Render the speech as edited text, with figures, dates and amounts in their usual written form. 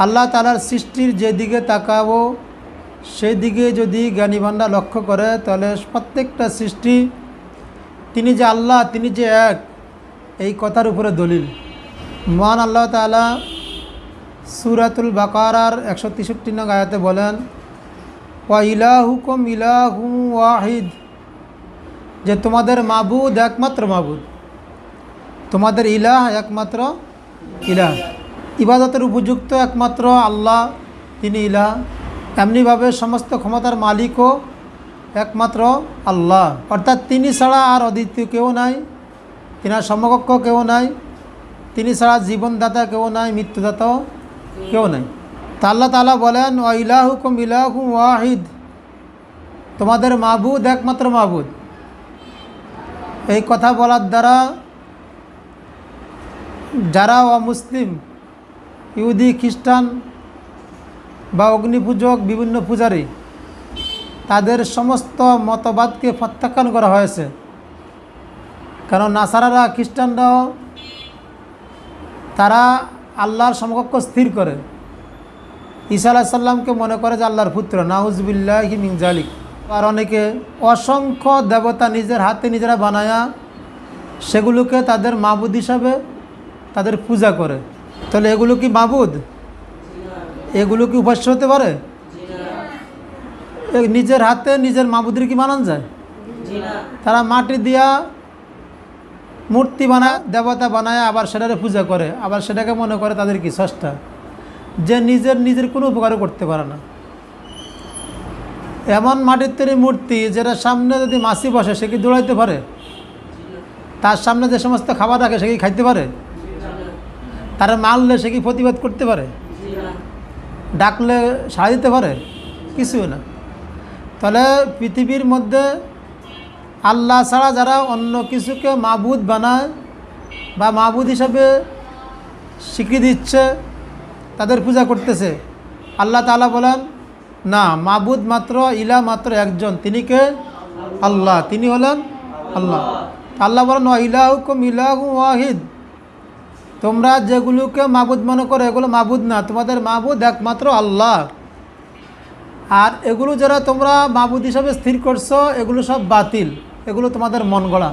আল্লাহ তাআলার সৃষ্টির যেদিকে তাকাবো সেই দিকে যদি জ্ঞানী বান্দা লক্ষ্য করে তাহলে প্রত্যেকটা সৃষ্টি তিনি যে আল্লাহ, তিনি যে এক, এই কথার উপরে দলিল। মহান আল্লাহ তাআলা সূরাতুল বাকারার 163 নং আয়াতে বলেন, ওয়া ইলাহুকুম ইলাহুম ওয়াহিদ, যে তোমাদের মাবুদ একমাত্র মাবুদ, তোমাদের ইলাহ একমাত্র ইলাহ, ইবাদতের উপযুক্ত একমাত্র আল্লাহ, তিনি ইলাহ। এমনিভাবে সমস্ত ক্ষমতার মালিকও একমাত্র আল্লাহ, অর্থাৎ তিনি ছাড়া আর অদ্বিতীয় কেউ নাই, তিনার সমকক্ষ কেউ নাই, তিনি ছাড়া জীবনদাতা কেউ নাই, মৃত্যুদাতাও কেউ নাই। তা আল্লাহ তাআলা বলেন, ওয়া ইলাহুকুম ইলাহুম ওয়াহিদ, তোমাদের মাবুদ একমাত্র মাবুদ। এই কথা বলার দ্বারা যারা অমুসলিম, ইহুদি, খ্রিস্টান বা অগ্নিপূজক, বিভিন্ন পূজারী, তাদের সমস্ত মতবাদকে প্রত্যাখ্যান করা হয়েছে। কারণ নাসারারা, খ্রিস্টানরাও তারা আল্লাহর সমকক্ষ স্থির করে, ঈসা আলাইহিস সালামকে মনে করে যে আল্লাহর পুত্র, নাউজুবিল্লাহি মিন যালিক। আর অনেকে অসংখ্য দেবতা নিজের হাতে নিজেরা বানায়া সেগুলোকে তাদের মাবুদ হিসাবে তাদের পূজা করে। তাহলে এগুলো কি মাবুদ? এগুলো কি উপাস্য হতে পারে? নিজের হাতে নিজের মাবুদের কি বানানো যায়? তারা মাটি দিয়া মূর্তি বানায়, দেবতা বানায়, আবার সেটারে পূজা করে, আবার সেটাকে মনে করে তাদের কি স্রষ্টা, যে নিজের কোনো উপকারও করতে পারে না। এমন মাটির তৈরি মূর্তি যেটা সামনে যদি মাছি বসে সে কি দৌড়াইতে পারে? তার সামনে যে সমস্ত খাবার রাখে সে কি খাইতে পারে? তারা মারলে সে কি প্রতিবাদ করতে পারে? ডাকলে সাড়া দিতে পারে? কিছুই না। তাহলে পৃথিবীর মধ্যে আল্লাহ ছাড়া যারা অন্য কিছুকে মাবুদ বানায় বা মাবুদ হিসাবে স্বীকৃতি দিচ্ছে, তাদের পূজা করতেছে, আল্লাহ তাআলা বলেন না, মাবুদ মাত্র, ইলাহ মাত্র একজন, তিনি কে? আল্লাহ, তিনি হলেন আল্লাহ। আল্লাহ বলেন, ওয়া ইলাহুকুম ইলাহুম ওয়াহিদ, তোমরা যেগুলোকে মাবুদ মনে করো এগুলো মাবুদ না, তোমাদের মাবুদ একমাত্র আল্লাহ। আর এগুলো যারা তোমরা মাবুদ হিসাবে স্থির করছো এগুলো সব বাতিল, এগুলো তোমাদের মন গড়া।